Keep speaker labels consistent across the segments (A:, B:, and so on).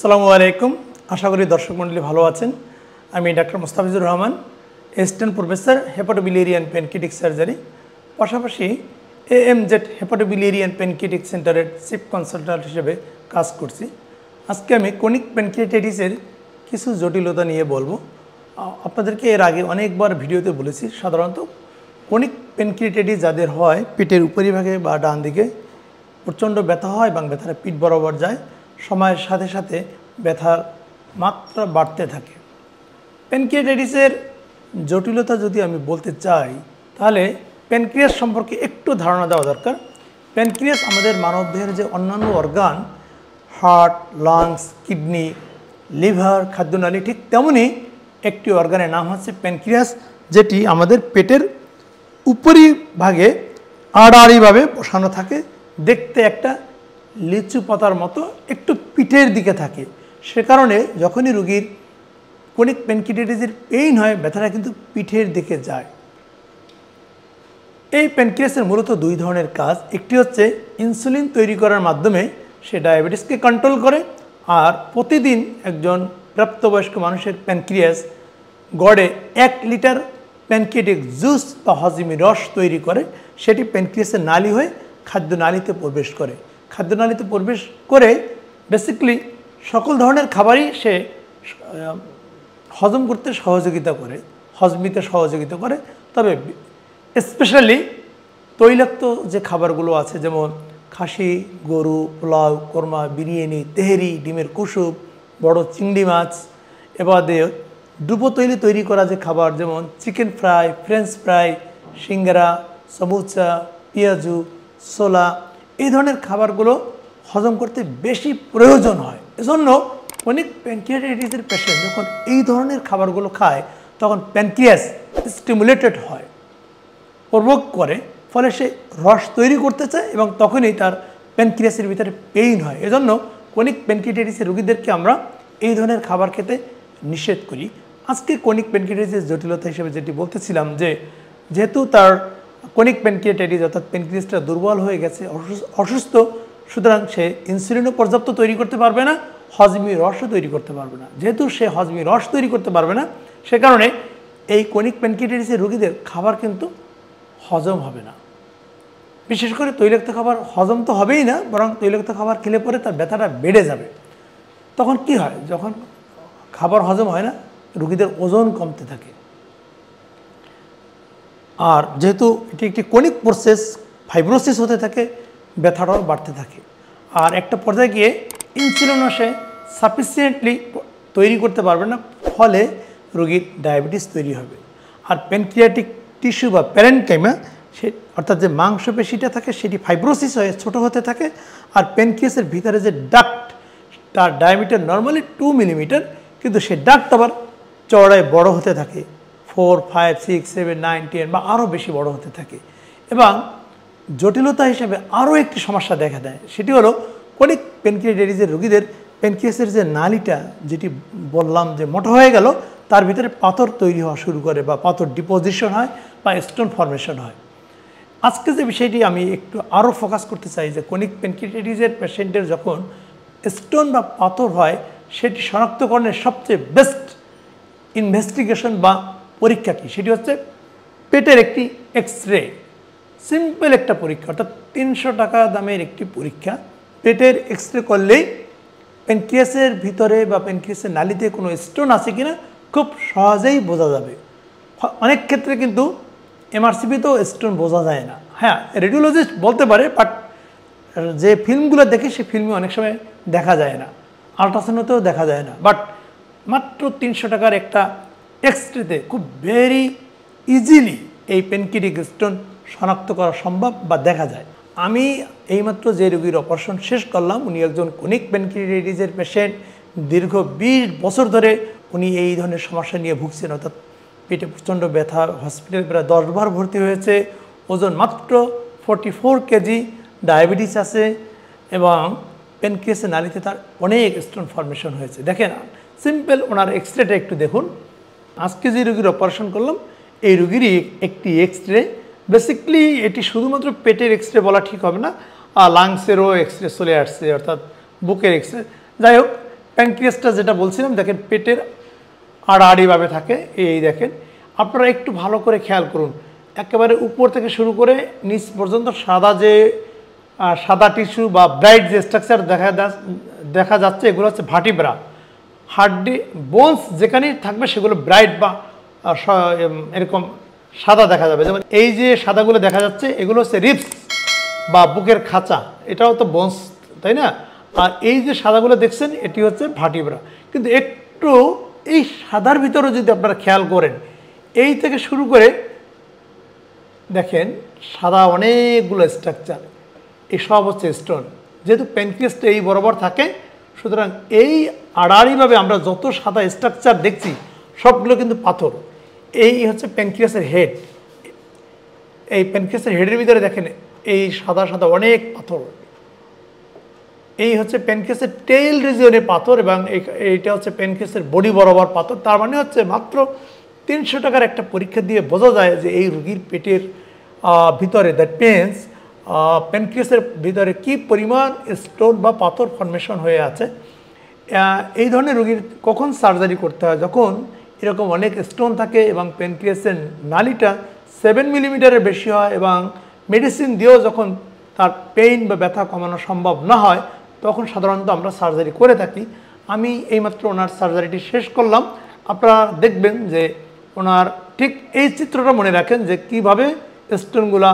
A: আসসালামু আলাইকুম। আশা করি দর্শক মণ্ডলী ভালো আছেন। আমি doctor Mostafizur Rahman, assistant professor hepatobiliary and pancreatic surgery, পাশাপাশি AMZ হেপাটোবিলিয়ারি অ্যান্ড প্যানক্রিয়াটিক সেন্টারের চিফ কনসালট্যান্ট হিসেবে কাজ করছি। আজকে আমি ক্রনিক প্যানক্রিয়াটাইটিসের কিছু জটিলতা নিয়ে বলবো। আপনাদেরকে এর আগে অনেকবার ভিডিওতে বলেছি, সাধারণত ক্রনিক প্যানক্রিয়াটাইটিস যাদের হয় পেটের উপরিভাগে বা ডান দিকে প্রচণ্ড ব্যথা হয় এবং ব্যথাটা পিঠ বরাবর যায়, সময়ের সাথে সাথে ব্যথার মাত্রা বাড়তে থাকে। প্যানক্রিয়াটাইটিসের জটিলতা যদি আমি বলতে চাই, তাহলে প্যানক্রিয়াস সম্পর্কে একটু ধারণা দেওয়া দরকার। প্যানক্রিয়াস আমাদের মানবদেহের যে অন্যান্য organ, heart, lungs, kidney, liver, খাদ্যনালী, ঠিক তেমনই একটি অর্গানের নাম হচ্ছে প্যানক্রিয়াস, যেটি আমাদের পেটের উপরিভাগে আড়াআড়িভাবে বসানো থাকে। দেখতে একটা লিচু পাতার মতো একটু পিঠের দিকে থাকে। সে কারণে যখনই রোগীর ক্রনিক প্যানক্রিয়াটাইটিসের পেইন হয়, ব্যথাটা কিন্তু পিঠের দিকে যায়। এই প্যানক্রিয়াসের মূলত দুই ধরনের কাজ। একটি হচ্ছে ইনসুলিন তৈরি করার মাধ্যমে সে ডায়াবেটিসকে কন্ট্রোল করে, আর প্রতিদিন একজন প্রাপ্তবয়স্ক মানুষের প্যানক্রিয়াস গড়ে 1 লিটার প্যানক্রিয়াটিক জুস বা হজমি রস তৈরি করে। সেটি প্যানক্রিয়াসের নালী হয়ে খাদ্যনালীতে প্রবেশ করে। খাদ্যনালীতে প্রবেশ করে বেসিক্যালি সকল ধরনের খাবারই সে হজম করতে সহযোগিতা করে, হজমিতে সহযোগিতা করে। তবে স্পেশালি তৈলাক্ত যে খাবারগুলো আছে, যেমন খাসি, গরু, পোলাও, কোরমা, বিরিয়ানি, তেহেরি, ডিমের কুসুম, বড় চিংড়ি মাছ, এবাদে ডুবো তৈলে তৈরি করা যে খাবার, যেমন চিকেন ফ্রাই, ফ্রেঞ্চ ফ্রাই, সিঙ্গারা, সমুচা, পেঁয়াজু, ছোলা, এই ধরনের খাবারগুলো হজম করতে বেশি প্রয়োজন হয়। এজন্য ক্রনিক প্যানক্রিয়াটাইটিসের পেশেন্ট যখন এই ধরনের খাবারগুলো খায়, তখন প্যানক্রিয়াস স্টিমুলেটেড হয়, প্রভোগ করে, ফলে সে রস তৈরি করতে চায় এবং তখনই তার প্যানক্রিয়াসের ভিতরে পেইন হয়। এজন্য ক্রনিক প্যানক্রিয়াটাইটিসের রোগীদেরকে আমরা এই ধরনের খাবার খেতে নিষেধ করি। আজকে ক্রনিক প্যানক্রিয়াটাইটিসের জটিলতা হিসেবে যেটি বলতেছিলাম, যেহেতু তার ক্রনিক প্যানক্রিয়াটাইটিস অর্থাৎ প্যানক্রিয়াসটা দুর্বল হয়ে গেছে, অসুস্থ, সুতরাং সে ইনসুলিনও পর্যাপ্ত তৈরি করতে পারবে না, হজমি রসও তৈরি করতে পারবে না। যেহেতু সে হজমি রস তৈরি করতে পারবে না, সে কারণে এই ক্রনিক প্যানক্রিয়াটাইটিসের রোগীদের খাবার কিন্তু হজম হবে না। বিশেষ করে তৈলাক্ত খাবার হজম তো হবেই না, বরং তৈলাক্ত খাবার খেলে পরে তার ব্যথাটা বেড়ে যাবে। তখন কি হয়? যখন খাবার হজম হয় না, রোগীদের ওজন কমতে থাকে। আর যেহেতু এটি একটি ক্রনিক প্রসেস, ফাইব্রোসিস হতে থাকে, ব্যথাটাও বাড়তে থাকে। আর একটা পর্যায়ে গিয়ে ইনসুলিনও সে সাফিসিয়েন্টলি তৈরি করতে পারবে না, ফলে রোগীর ডায়াবেটিস তৈরি হবে। আর প্যানক্রিয়াটিক টিস্যু বা প্যারেনকাইমা, সে অর্থাৎ যে মাংসপেশিটা থাকে, সেটি ফাইব্রোসিস হয়ে ছোট হতে থাকে। আর প্যানক্রিয়াসের ভিতরে যে ডাক্ট, তার ডায়ামিটার নর্মালি 2 মিলিমিটার, কিন্তু সে ডাক্ট আবার চওড়ায় বড় হতে থাকে, 4, 5, 6, 7, 9, 10 বা আরও বেশি বড় হতে থাকে। এবং জটিলতা হিসেবে আরও একটি সমস্যা দেখা দেয়, সেটি হলো ক্রনিক প্যানক্রিয়াটাইটিসের রোগীদের প্যানক্রিয়াসের যে নালীটা, যেটি বললাম যে মোটা হয়ে গেল, তার ভিতরে পাথর তৈরি হওয়া শুরু করে বা পাথর ডিপোজিশন হয় বা স্টোন ফর্মেশন হয়। আজকে যে বিষয়টি আমি একটু আরও ফোকাস করতে চাই, যে ক্রনিক প্যানক্রিয়াটাইটিসের পেশেন্টের যখন স্টোন বা পাথর হয়, সেটি শনাক্তকরণের সবচেয়ে বেস্ট ইনভেস্টিগেশন বা পরীক্ষা কী? সেটি হচ্ছে পেটের একটি এক্স-রে। সিম্পল একটা পরীক্ষা, অর্থাৎ 300 টাকা দামের একটি পরীক্ষা। পেটের এক্স-রে করলেই প্যানক্রিয়াসের ভিতরে বা প্যানক্রিয়াসের নালীতে কোনো স্টোন আছে কিনা খুব সহজেই বোঝা যাবে। অনেক ক্ষেত্রে কিন্তু MRCP-তেও স্টোন বোঝা যায় না। হ্যাঁ, রেডিওলজিস্ট বলতে পারে, বাট যে ফিল্মগুলো দেখে সেই ফিল্মে অনেক সময় দেখা যায় না, আল্ট্রাসাউন্ডেও দেখা যায় না। বাট মাত্র 300 টাকার একটা এক্স-রেতে খুব ভেরি ইজিলি এই প্যানক্রিয়াটিক স্টোন শনাক্ত করা সম্ভব বা দেখা যায়। আমি এইমাত্র যে রোগীর অপারেশন শেষ করলাম, উনি একজন ক্রনিক প্যানক্রিয়াটাইটিসের পেশেন্ট। দীর্ঘ 20 বছর ধরে উনি এই ধরনের সমস্যা নিয়ে ভুগছেন, অর্থাৎ পেটে প্রচণ্ড ব্যথা, হসপিটালে প্রায় 10 বার ভর্তি হয়েছে, ওজন মাত্র 44 কেজি, ডায়াবেটিস আছে এবং প্যানক্রিয়াসের নালীতে তার অনেক স্টোন ফর্মেশন হয়েছে। দেখেন, সিম্পল ওনার এক্স-রেটা একটু দেখুন। আজকে যে রোগীর অপারেশন করলাম, এই রোগীরই একটি এক্স-রে। বেসিক্যালি এটি শুধুমাত্র পেটের এক্স-রে বলা ঠিক হবে না, লাংসেরও এক্স-রে চলে আসছে, অর্থাৎ বুকের এক্স-রে। যাই হোক, প্যানক্রিয়াসটা যেটা বলছিলাম দেখেন পেটের আড়াআড়িভাবে থাকে, এই দেখেন। আপনারা একটু ভালো করে খেয়াল করুন, একেবারে উপর থেকে শুরু করে নিচ পর্যন্ত সাদা টিস্যু বা ব্রাইট যে স্ট্রাকচার দেখা যাচ্ছে এগুলো হচ্ছে ভার্টিব্রা। হাড্ডি বোনস যেখানেই থাকবে সেগুলো ব্রাইট বা এরকম সাদা দেখা যাবে। যেমন এই যে সাদাগুলো দেখা যাচ্ছে এগুলো হচ্ছে রিবস বা বুকের খাঁচা, এটাও তো বোনস, তাই না? আর এই যে সাদাগুলো দেখছেন এটি হচ্ছে ভার্টিব্রা। কিন্তু একটু এই সাদার ভিতরে যদি আপনারা খেয়াল করেন, এই থেকে শুরু করে দেখেন সাদা অনেকগুলো স্ট্রাকচার, এসব হচ্ছে স্টোন। যেহেতু প্যানক্রিয়াসটা এই বরাবর থাকে, সুতরাং এই আড়াআড়িভাবে আমরা যত সাদা স্ট্রাকচার দেখছি সবগুলো কিন্তু পাথর। এই হচ্ছে প্যানক্রিয়াসের হেড। এই প্যানক্রিয়াসের হেডের ভিতরে দেখেন এই সাদা সাদা অনেক পাথর। এই হচ্ছে প্যানক্রিয়াসের টেইল রিজিয়নের পাথর এবং এইটা হচ্ছে প্যানক্রিয়াসের বডি বরাবর পাথর। তার মানে হচ্ছে মাত্র 300 টাকার একটা পরীক্ষা দিয়ে বোঝা যায় যে এই রোগীর পেটের ভিতরে দ্যাট মিনস প্যানক্রিয়াসের ভিতরে কি পরিমাণ স্টোন বা পাথর ফর্মেশন হয়ে আছে। এই ধরনের রোগীর কখন সার্জারি করতে হয়? যখন এরকম অনেক স্টোন থাকে এবং প্যানক্রিয়াসের নালিটা 7 মিলিমিটারের বেশি হয় এবং মেডিসিন দিয়েও যখন তার পেইন বা ব্যথা কমানো সম্ভব না হয়, তখন সাধারণত আমরা সার্জারি করে থাকি। আমি এইমাত্র ওনার সার্জারিটি শেষ করলাম। আপনারা দেখবেন যে ওনার ঠিক এই চিত্রটা মনে রাখেন যে কীভাবে স্টোনগুলা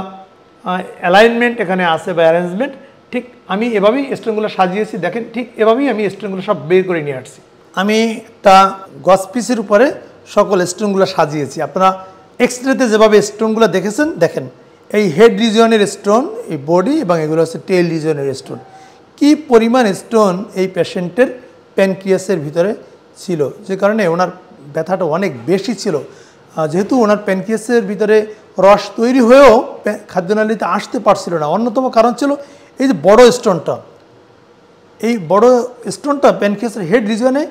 A: অ্যালাইনমেন্ট এখানে আছে বা অ্যারেঞ্জমেন্ট, ঠিক আমি এভাবেই স্টোনগুলো সাজিয়েছি। দেখেন ঠিক এভাবেই আমি স্টোনগুলো সব বের করে নিয়ে আসছি। আমি একটা গজ পিসের উপরে সকল স্টোনগুলো সাজিয়েছি। আপনারা এক্সরেতে যেভাবে স্টোনগুলো দেখেছেন, দেখেন এই হেড রিজিয়নের স্টোন, এই বডি এবং এগুলো হচ্ছে টেল রিজিয়নের স্টোন। কি পরিমাণ স্টোন এই পেশেন্টের প্যানক্রিয়াসের ভিতরে ছিল, যে কারণে ওনার ব্যথাটা অনেক বেশি ছিল। যেহেতু ওনার প্যানক্রিয়াসের ভিতরে রস তৈরি হয়েও খাদ্যনালীতে আসতে পারছিল না, অন্যতম কারণ ছিল এই যে বড় স্টোনটা। এই বড় স্টোনটা প্যানক্রিয়াসের হেড রিজিয়নে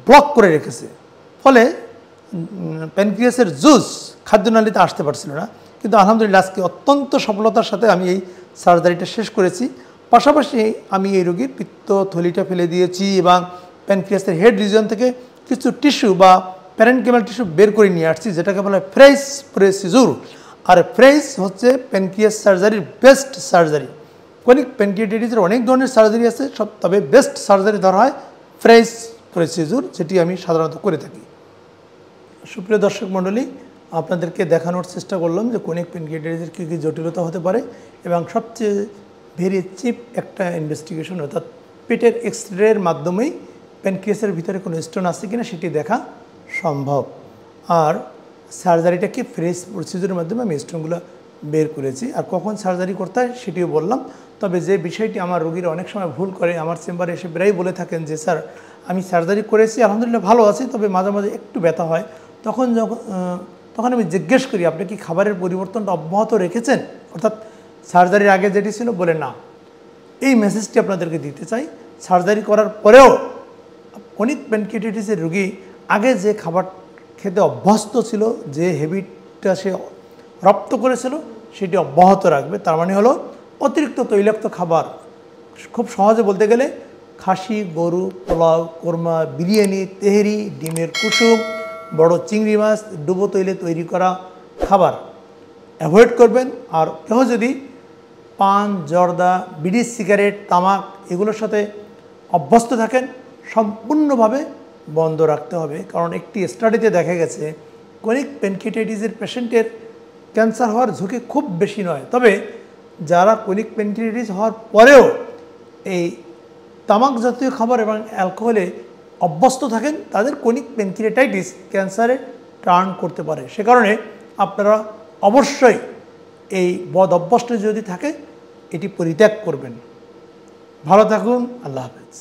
A: ব্লক করে রেখেছে, ফলে প্যানক্রিয়াসের জুস খাদ্যনালীতে আসতে পারছিল না। কিন্তু আলহামদুলিল্লাহ আজকে অত্যন্ত সফলতার সাথে আমি এই সার্জারিটা শেষ করেছি। পাশাপাশি আমি এই রোগীর পিত্তথলিটা ফেলে দিয়েছি এবং প্যানক্রিয়াসের হেড রিজিয়ন থেকে কিছু টিস্যু বা প্যারেনকিমাল টিস্যু বের করে নিয়ে আসছি, যেটাকে বলা হয় ফ্রেস প্রসিডিউর। আর ফ্রেস হচ্ছে প্যানক্রিয়াস সার্জারির বেস্ট সার্জারি। ক্রনিক প্যানক্রিয়াটাইটিসের অনেক ধরনের সার্জারি আছে, তবে বেস্ট সার্জারি ধরা হয় ফ্রেস প্রসিডিউর, যেটি আমি সাধারণত করে থাকি। সুপ্রিয় দর্শক মণ্ডলী, আপনাদেরকে দেখানোর চেষ্টা করলাম যে ক্রনিক প্যানক্রিয়াটাইটিসের কী কী জটিলতা হতে পারে এবং সবচেয়ে ভেরি চিপ একটা ইনভেস্টিগেশন, অর্থাৎ পেটের এক্সরের মাধ্যমেই প্যানক্রিয়াসের ভিতরে কোনো স্টোন আছে কিনা সেটি দেখা সম্ভব। আর সার্জারিটা কি ফ্রেস প্রসিডিউরের মাধ্যমে আমি স্টোনগুলো বের করেছি। আর কখন সার্জারি করতে হয় সেটিও বললাম। তবে যে বিষয়টি আমার রোগীরা অনেক সময় ভুল করে, আমার চেম্বারে এসে প্রায়ই বলে থাকেন যে স্যার আমি সার্জারি করেছি, আলহামদুলিল্লাহ ভালো আছি, তবে মাঝে মাঝে একটু ব্যথা হয়। তখন আমি জিজ্ঞেস করি আপনি কি খাবারের পরিবর্তনটা অব্যাহত রেখেছেন, অর্থাৎ সার্জারির আগে যেটি ছিল? বলে না। এই মেসেজটি আপনাদেরকে দিতে চাই, সার্জারি করার পরেও ক্রনিক প্যানক্রিয়াটাইটিসের রোগী আগে যে খাবার খেতে অভ্যস্ত ছিল, যে হ্যাবিটটা সে রপ্ত করেছিল, সেটি অব্যাহত রাখবে। তার মানে হলো অতিরিক্ত তৈলাক্ত খাবার, খুব সহজে বলতে গেলে খাসি, গরু, পোলাও, কোরমা, বিরিয়ানি, তেহেরি, ডিমের কুসুম, বড় চিংড়ি মাছ, ডুবো তৈলে তৈরি করা খাবার অ্যাভয়েড করবেন। আর কেউ যদি পান, জর্দা, বিড়ি, সিগারেট, তামাক এগুলোর সাথে অভ্যস্ত থাকেন, সম্পূর্ণভাবে বন্ধ রাখতে হবে। কারণ একটি স্টাডিতে দেখা গেছে ক্রনিক প্যানক্রিয়াটাইটিসের পেশেন্টের ক্যান্সার হওয়ার ঝুঁকি খুব বেশি নয়, তবে যারা ক্রনিক প্যানক্রিয়াটাইটিস হওয়ার পরেও এই তামাক জাতীয় খাবার এবং অ্যালকোহলে অভ্যস্ত থাকেন, তাদের ক্রনিক প্যানক্রিয়াটাইটিস ক্যান্সারে টার্ন করতে পারে। সে কারণে আপনারা অবশ্যই এই বদ অভ্যাসটা যদি থাকে এটি পরিত্যাগ করবেন। ভালো থাকুন, আল্লাহ হাফেজ।